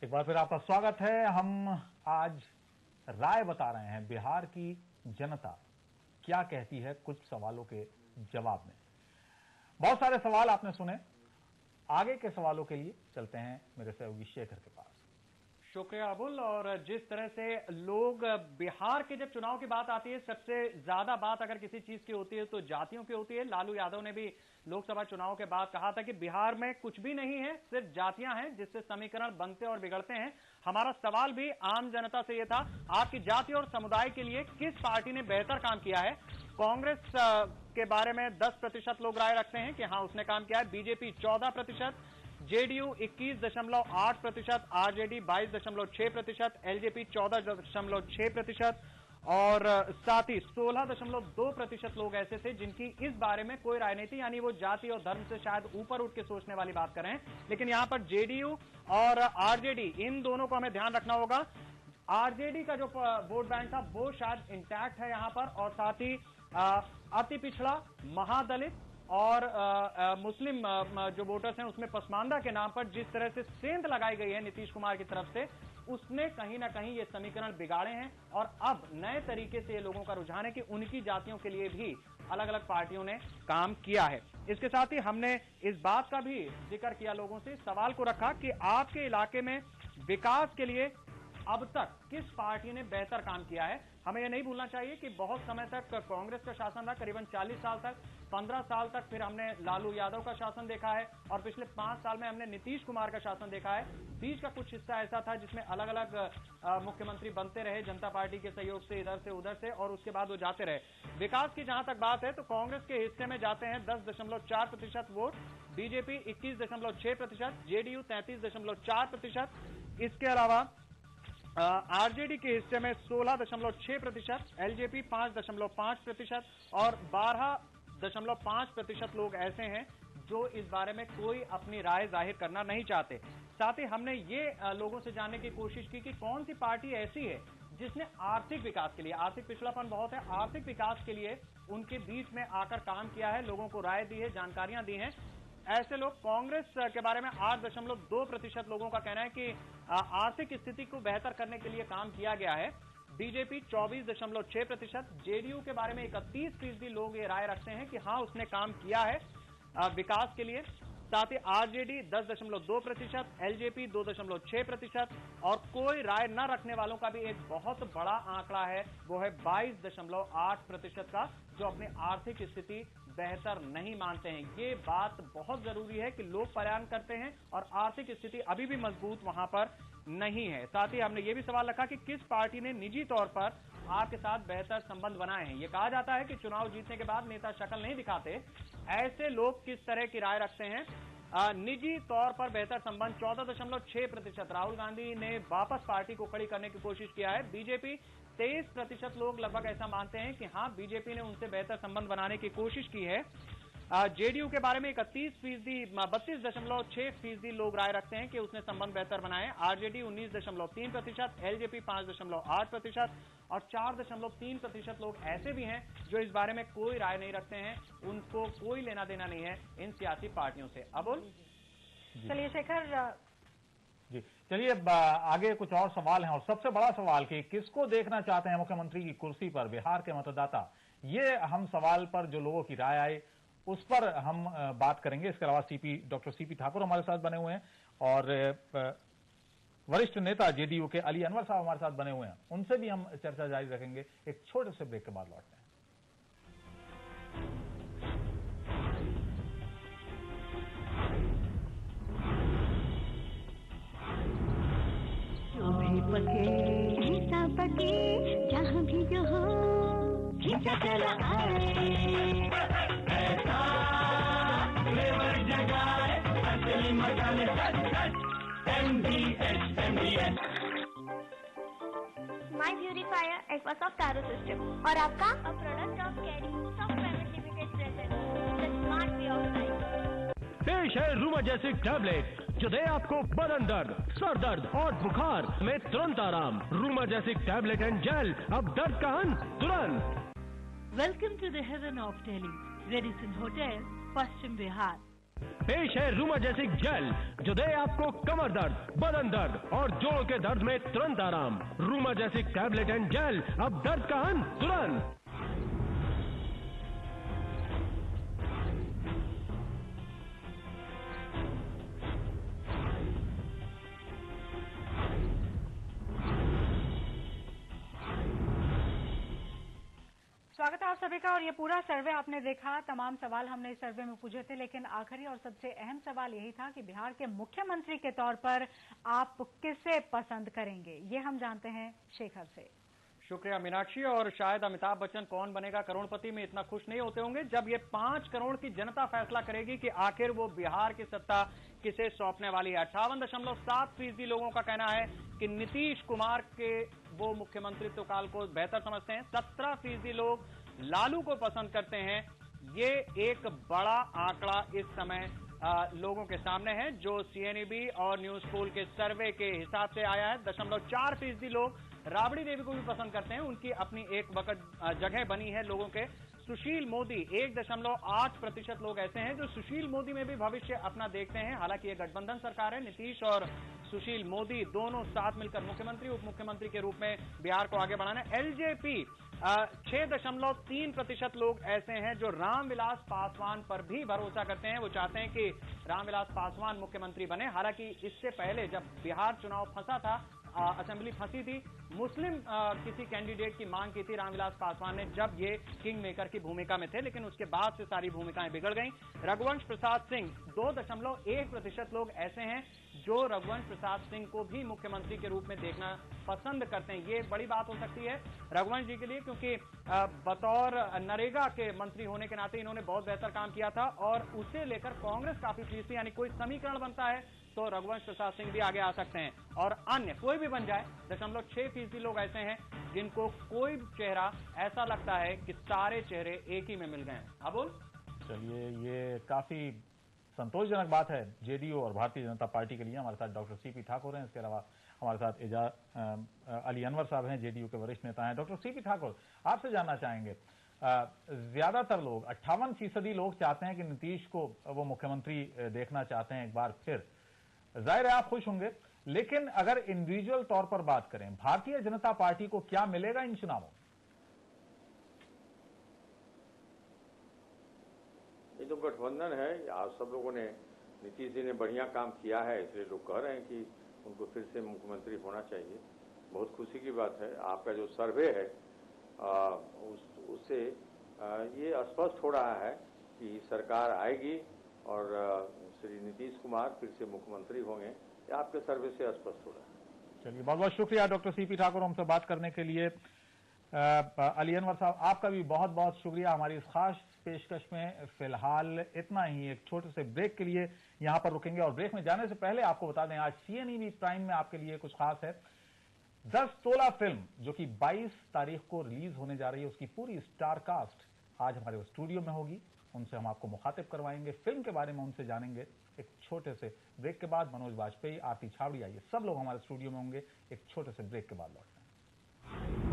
एक बार फिर आपका स्वागत है। हम आज राय बता रहे हैं बिहार की जनता क्या कहती है कुछ सवालों के जवाब में। बहुत सारे सवाल आपने सुने। आगे के सवालों के लिए चलते हैं मेरे सहयोगी शेखर के पास। शुक्रिया अबुल। और जिस तरह से लोग बिहार के जब चुनाव की बात आती है, सबसे ज्यादा बात अगर किसी चीज की होती है तो जातियों की होती है। लालू यादव ने भी लोकसभा चुनाव के बाद कहा था कि बिहार में कुछ भी नहीं है, सिर्फ जातियां हैं जिससे समीकरण बनते और बिगड़ते हैं। हमारा सवाल भी आम जनता से यह था, आपकी जाति और समुदाय के लिए किस पार्टी ने बेहतर काम किया है। कांग्रेस के बारे में 10% लोग राय रखते हैं कि हां उसने काम किया है। बीजेपी 14%, जेडीयू 21.8%, आरजेडी 22.6%, एलजेपी 14.6% और साथ ही 16.2% लोग ऐसे थे जिनकी इस बारे में कोई राजनीति यानी वो जाति और धर्म से शायद ऊपर उठ के सोचने वाली बात कर रहे हैं। लेकिन यहां पर जेडीयू और आरजेडी, इन दोनों को हमें ध्यान रखना होगा। आरजेडी का जो वोट बैंक था वो शायद इंटैक्ट है यहां पर, और साथ ही अति पिछड़ा, महादलित और मुस्लिम जो वोटर्स हैं उसमें पसमानदा के नाम पर जिस तरह से सेंध लगाई गई है नीतीश कुमार की तरफ से, उसने कहीं ना कहीं ये समीकरण बिगाड़े हैं। और अब नए तरीके से ये लोगों का रुझान है कि उनकी जातियों के लिए भी अलग अलग पार्टियों ने काम किया है। इसके साथ ही हमने इस बात का भी जिक्र किया, लोगों से सवाल को रखा कि आपके इलाके में विकास के लिए अब तक किस पार्टी ने बेहतर काम किया है। हमें यह नहीं भूलना चाहिए कि बहुत समय तक कांग्रेस का शासन रहा, करीबन 40 साल तक, 15 साल तक फिर हमने लालू यादव का शासन देखा है और पिछले 5 साल में हमने नीतीश कुमार का शासन देखा है। बीच का कुछ हिस्सा ऐसा था जिसमें अलग अलग मुख्यमंत्री बनते रहे जनता पार्टी के सहयोग से, इधर से उधर से, और उसके बाद वो जाते रहे। विकास की जहां तक बात है तो कांग्रेस के हिस्से में जाते हैं 10.4% वोट, बीजेपी 21.6%, जेडीयू 33.4%, इसके अलावा आरजेडी के हिस्से में 16.6%, एलजेपी 5.5% और 12.5% लोग ऐसे हैं जो इस बारे में कोई अपनी राय जाहिर करना नहीं चाहते। साथ ही हमने ये लोगों से जानने की कोशिश की कि कौन सी पार्टी ऐसी है जिसने आर्थिक विकास के लिए, आर्थिक पिछड़ापन बहुत है, आर्थिक विकास के लिए उनके बीच में आकर काम किया है, लोगों को राय दी है, जानकारियां दी हैं। ऐसे लोग, कांग्रेस के बारे में 8.2% लोगों का कहना है कि आर्थिक स्थिति को बेहतर करने के लिए काम किया गया है। बीजेपी 24.6%, जेडीयू के बारे में 31% लोग ये राय रखते हैं कि हां उसने काम किया है विकास के लिए। साथ ही आरजेडी 10.2%, एलजेपी 2.6% और कोई राय न रखने वालों का भी एक बहुत बड़ा आंकड़ा है, वो है 22.8% का, जो अपनी आर्थिक स्थिति बेहतर नहीं मानते हैं। ये बात बहुत जरूरी है कि लोग पलायन करते हैं और आर्थिक स्थिति अभी भी मजबूत वहां पर नहीं है। साथ ही हमने ये भी सवाल रखा कि किस पार्टी ने निजी तौर पर आपके साथ बेहतर संबंध बनाए हैं। ये कहा जाता है कि चुनाव जीतने के बाद नेता शक्ल नहीं दिखाते, ऐसे लोग किस तरह की राय रखते हैं। निजी तौर पर बेहतर संबंध 14.6%, राहुल गांधी ने वापस पार्टी को खड़ी करने की कोशिश किया है। बीजेपी 23% लोग लगभग ऐसा मानते हैं कि हां बीजेपी ने उनसे बेहतर संबंध बनाने की कोशिश की है। जेडीयू के बारे में 32.6% लोग राय रखते हैं कि उसने संबंध बेहतर बनाए। आरजेडी 19.3%, एलजेपी 5.8% और 4.3% लोग ऐसे भी हैं जो इस बारे में कोई राय नहीं रखते हैं, उनको कोई लेना देना नहीं है इन सियासी पार्टियों से। अबुल, चलिए शेखर जी, चलिए आगे कुछ और सवाल हैं। और सबसे बड़ा सवाल कि किसको देखना चाहते हैं मुख्यमंत्री की कुर्सी पर बिहार के मतदाता, ये हम सवाल पर जो लोगों की राय आई उस पर हम बात करेंगे। इसके अलावा डॉक्टर सीपी ठाकुर हमारे साथ बने हुए हैं और वरिष्ठ नेता जेडीयू के अली अनवर साहब हमारे साथ बने हुए हैं, उनसे भी हम चर्चा जारी रखेंगे। एक छोटे से ब्रेक के बाद लौटते हैं। ऐसा पके जहाँ भी जो हो खींचा चला आए, ऐसा फ्लेवर जगाए असली मसाले MDS माई प्यूरिफायर एक्वासॉफ्ट आरओ सिस्टम। और आपका product of carry soft private limited present the smart way of life. पेश है रूमाजेसिक टैबलेट जो दे आपको बदन दर्द, सर दर्द और बुखार में तुरंत आराम। रूमाजेसिक टैबलेट एंड जेल, अब दर्द का अंत तुरंत। Welcome to the heaven of telly, Radisson hotel, Paschim Bihar. पेश है रूमाजेसिक जेल, जो दे आपको कमर दर्द, बदन दर्द और जोड़ों के दर्द में तुरंत आराम। रूमाजेसिक टैबलेट एंड जेल, अब दर्द का अंत तुरंत। स्वागत है आप सभी का। और ये पूरा सर्वे आपने देखा, तमाम सवाल हमने इस सर्वे में पूछे थे, लेकिन आखिरी और सबसे अहम सवाल यही था कि बिहार के मुख्यमंत्री के तौर पर आप किसे पसंद करेंगे, ये हम जानते हैं शेखर से। शुक्रिया मीनाक्षी। और शायद अमिताभ बच्चन कौन बनेगा करोड़पति में इतना खुश नहीं होते होंगे जब ये 5 करोड़ की जनता फैसला करेगी कि आखिर वो बिहार की सत्ता किसे सौंपने वाली है। 58.7% लोगों का कहना है कि नीतीश कुमार के वो मुख्यमंत्रित्व काल को बेहतर समझते हैं। 17% लोग लालू को पसंद करते हैं। ये एक बड़ा आंकड़ा इस समय लोगों के सामने है, जो सीएनईबी और न्यूज पोल के सर्वे के हिसाब से आया है। 0.4% लोग राबड़ी देवी को भी पसंद करते हैं। उनकी अपनी एक वक्त जगह बनी है लोगों के। सुशील मोदी 1.8% लोग ऐसे हैं जो सुशील मोदी में भी भविष्य अपना देखते हैं। हालांकि ये गठबंधन सरकार है, नीतीश और सुशील मोदी दोनों साथ मिलकर मुख्यमंत्री उप मुख्यमंत्री के रूप में बिहार को आगे बढ़ाना है। एलजेपी 6.3% लोग ऐसे हैं जो रामविलास पासवान पर भी भरोसा करते हैं। वो चाहते हैं कि रामविलास पासवान मुख्यमंत्री बने। हालांकि इससे पहले जब बिहार चुनाव फंसा था, असेंबली फंसी थी, मुस्लिम किसी कैंडिडेट की मांग की थी रामविलास पासवान ने, जब ये किंग मेकर की भूमिका में थे, लेकिन उसके बाद से सारी भूमिकाएं बिगड़ गईं। रघुवंश प्रसाद सिंह 2.1% लोग ऐसे हैं जो रघुवंश प्रसाद सिंह को भी मुख्यमंत्री के रूप में देखना पसंद करते हैं। ये बड़ी बात हो सकती है रघुवंश जी के लिए, क्योंकि बतौर नरेगा के मंत्री होने के नाते इन्होंने बहुत बेहतर काम किया था और उसे लेकर कांग्रेस काफी प्लीज थी। यानी कोई समीकरण बनता है तो रघुवंश प्रसाद सिंह भी आगे आ सकते हैं, और अन्य कोई भी बन जाए। 0.6% लोग ऐसे हैं जिनको कोई चेहरा ऐसा लगता है कि सारे चेहरे एक ही में मिल गए हैं। अबुल, चलिए, ये काफी संतोषजनक बात है जेडीयू और भारतीय जनता पार्टी के लिए। हमारे साथ डॉक्टर सीपी ठाकुर हैं, इसके अलावा हमारे साथ एजाज अली अनवर साहब हैं, जेडीयू के वरिष्ठ नेता हैं। डॉक्टर सीपी ठाकुर, आपसे जानना चाहेंगे, ज्यादातर लोग 58% लोग चाहते हैं कि नीतीश को वो मुख्यमंत्री देखना चाहते हैं एक बार फिर। जाहिर है आप खुश होंगे, लेकिन अगर इंडिविजुअल तौर पर बात करें, भारतीय जनता पार्टी को क्या मिलेगा इन चुनावों? ये तो गठबंधन है। आप सब लोगों ने, नीतीश जी ने बढ़िया काम किया है, इसलिए लोग कह रहे हैं कि उनको फिर से मुख्यमंत्री होना चाहिए। बहुत खुशी की बात है। आपका जो सर्वे है उससे ये स्पष्ट हो रहा है कि सरकार आएगी और श्री नीतीश कुमार फिर से मुख्यमंत्री होंगे। ये आपके सर्वे से स्पष्ट हो रहा है। चलिए, बहुत बहुत शुक्रिया डॉक्टर सीपी ठाकुर हमसे बात करने के लिए। अली अनवर साहब, आपका भी बहुत बहुत शुक्रिया हमारी इस खास पेशकश में। फिलहाल इतना ही, एक छोटे से ब्रेक के लिए यहां पर रुकेंगे, और ब्रेक में जाने से पहले आपको बता दें आज सीएनईवी प्राइम में आपके लिए कुछ खास है। 10 तोला फिल्म जो कि 22 तारीख को रिलीज होने जा रही है, उसकी पूरी स्टार कास्ट आज हमारे स्टूडियो में होगी। उनसे हम आपको मुखातिब करवाएंगे, फिल्म के बारे में उनसे जानेंगे। एक छोटे से ब्रेक के बाद मनोज वाजपेयी, आरती छावड़ी, आइए सब लोग हमारे स्टूडियो में होंगे। एक छोटे से ब्रेक के बाद लौटते हैं।